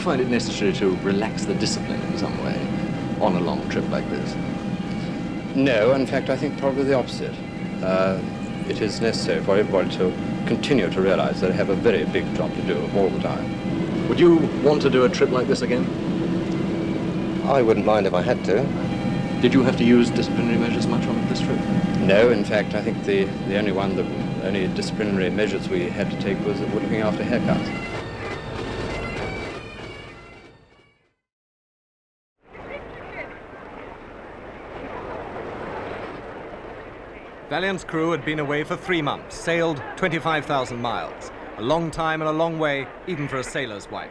find it necessary to relax the discipline in some way on a long trip like this? No, in fact, I think probably the opposite. It is necessary for everybody to continue to realize that they have a very big job to do all the time. Would you want to do a trip like this again? I wouldn't mind if I had to. Did you have to use disciplinary measures much on this trip? No, in fact, I think the only disciplinary measures we had to take was looking after haircuts. Valiant's crew had been away for 3 months, sailed 25,000 miles. A long time and a long way, even for a sailor's wife.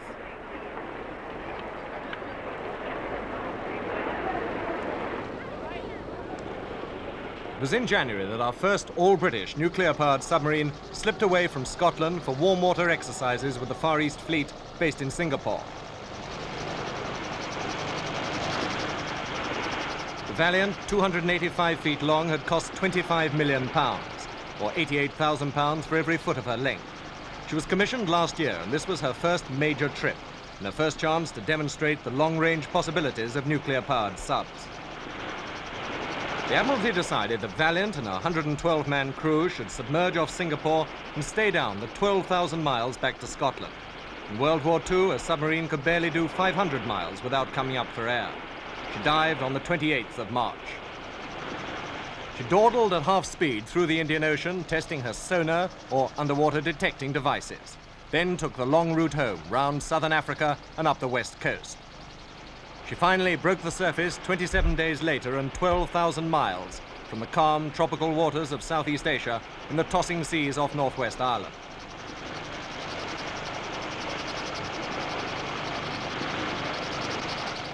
It was in January that our first all-British nuclear-powered submarine slipped away from Scotland for warm water exercises with the Far East Fleet based in Singapore. The Valiant, 285 feet long, had cost £25 million, or £88,000 for every foot of her length. She was commissioned last year, and this was her first major trip, and her first chance to demonstrate the long-range possibilities of nuclear-powered subs. The Admiralty decided that Valiant and her 112-man crew should submerge off Singapore and stay down the 12,000 miles back to Scotland. In World War II, a submarine could barely do 500 miles without coming up for air. She dived on the 28th of March. She dawdled at half speed through the Indian Ocean, testing her sonar or underwater detecting devices. Then took the long route home, round southern Africa and up the west coast. She finally broke the surface 27 days later and 12,000 miles from the calm tropical waters of Southeast Asia in the tossing seas off Northwest Ireland.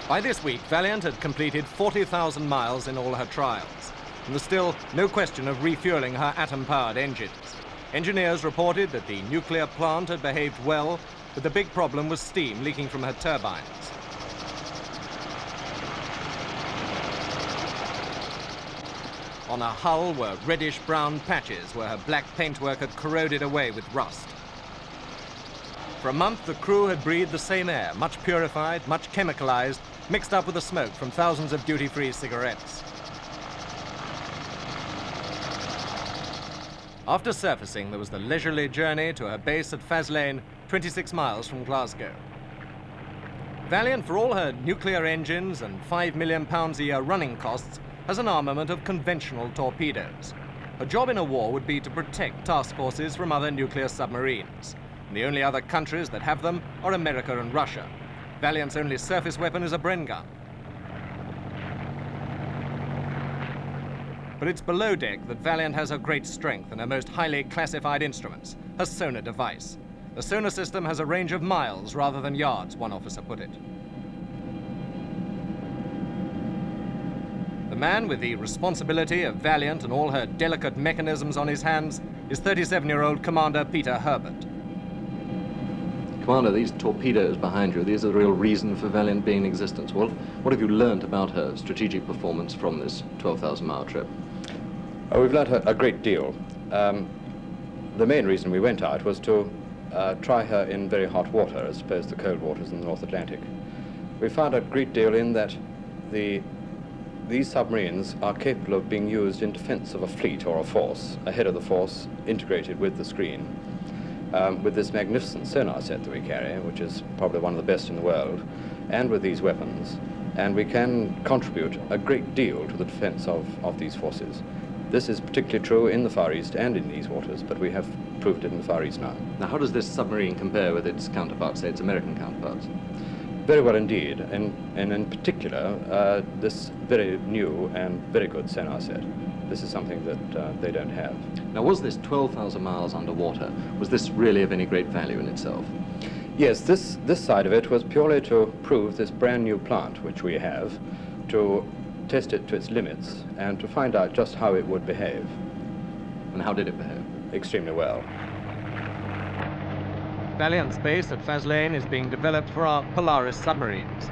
By this week, Valiant had completed 40,000 miles in all her trials, and there's still no question of refueling her atom-powered engines. Engineers reported that the nuclear plant had behaved well, but the big problem was steam leaking from her turbines. On her hull were reddish-brown patches where her black paintwork had corroded away with rust. For a month, the crew had breathed the same air, much purified, much chemicalized, mixed up with the smoke from thousands of duty-free cigarettes. After surfacing, there was the leisurely journey to her base at Faslane, 26 miles from Glasgow. Valiant, for all her nuclear engines and £5 million a year running costs, has an armament of conventional torpedoes. Her job in a war would be to protect task forces from other nuclear submarines. And the only other countries that have them are America and Russia. Valiant's only surface weapon is a Bren gun. But it's below deck that Valiant has her great strength and her most highly classified instruments, her sonar device. The sonar system has a range of miles rather than yards, one officer put it. The man with the responsibility of Valiant and all her delicate mechanisms on his hands is 37-year-old Commander Peter Herbert. Commander, these torpedoes behind you, these are the real reason for Valiant being in existence. Well, what have you learned about her strategic performance from this 12,000-mile trip? We've learned a great deal. The main reason we went out was to try her in very hot water as opposed to cold waters in the North Atlantic. We found a great deal in that these submarines are capable of being used in defense of a fleet or a force, a head of the force integrated with the screen. With this magnificent sonar set that we carry, which is probably one of the best in the world, and with these weapons, and we can contribute a great deal to the defense of these forces. This is particularly true in the Far East and in these waters, but we have proved it in the Far East now. Now, how does this submarine compare with its counterparts, say its American counterparts? Very well indeed, and in particular, this very new and very good sonar set. This is something that they don't have. Now, was this 12,000 miles underwater, was this really of any great value in itself? Yes, this side of it was purely to prove this brand new plant, which we have, to test it to its limits and to find out just how it would behave. And how did it behave? Extremely well. Valiant's base at Faslane is being developed for our Polaris submarines.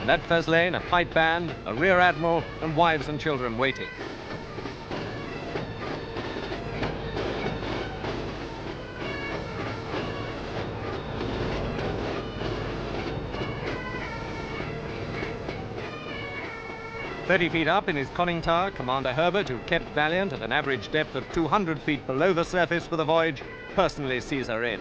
And at Faslane, a fight band, a rear admiral, and wives and children waiting. 30 feet up in his conning tower, Commander Herbert, who kept Valiant at an average depth of 200 feet below the surface for the voyage, personally sees her in.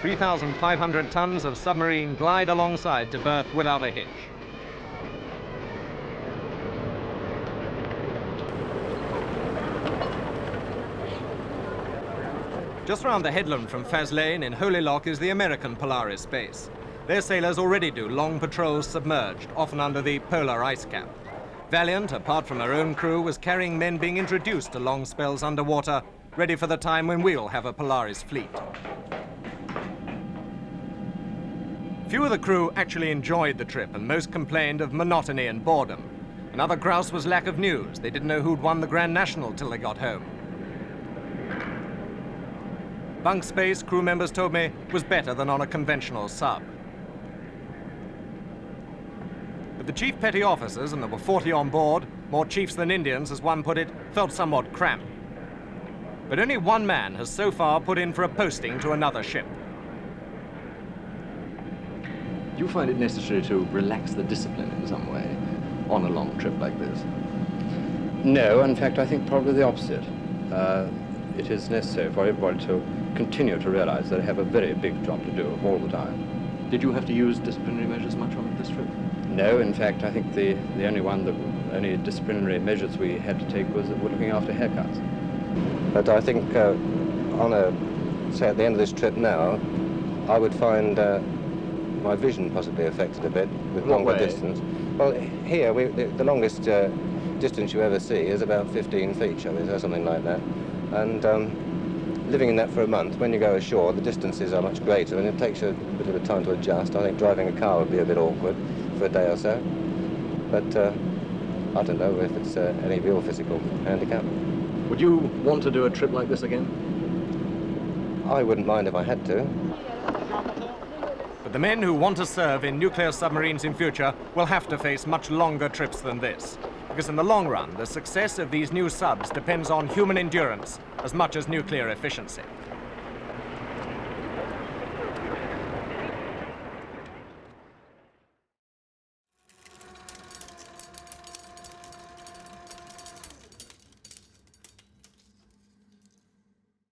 "3,500 tons of submarine glide alongside to berth without a hitch." Just round the headland from Faslane in Holy Loch is the American Polaris base. Their sailors already do long patrols submerged, often under the polar ice cap. Valiant, apart from her own crew, was carrying men being introduced to long spells underwater, ready for the time when we'll have a Polaris fleet. Few of the crew actually enjoyed the trip, and most complained of monotony and boredom. Another grouse was lack of news. They didn't know who'd won the Grand National till they got home. Bunk space, crew members told me, was better than on a conventional sub. But the chief petty officers, and there were 40 on board, more chiefs than Indians, as one put it, felt somewhat cramped. But only one man has so far put in for a posting to another ship. Do you find it necessary to relax the discipline in some way on a long trip like this? No, in fact, I think probably the opposite. It is necessary for everybody to continue to realize that they have a very big job to do all the time. Did you have to use disciplinary measures much on this trip? No, in fact, I think the only disciplinary measures we had to take was looking after haircuts. But I think say at the end of this trip now, I would find my vision possibly affected a bit with longer distance. Well, here, the longest distance you ever see is about 15 feet, shall we say, something like that. And living in that for a month, when you go ashore, the distances are much greater, and it takes you a bit of a time to adjust. I think driving a car would be a bit awkward for a day or so. But I don't know if it's any real physical handicap. Would you want to do a trip like this again? I wouldn't mind if I had to. But the men who want to serve in nuclear submarines in future will have to face much longer trips than this. Because in the long run, the success of these new subs depends on human endurance as much as nuclear efficiency.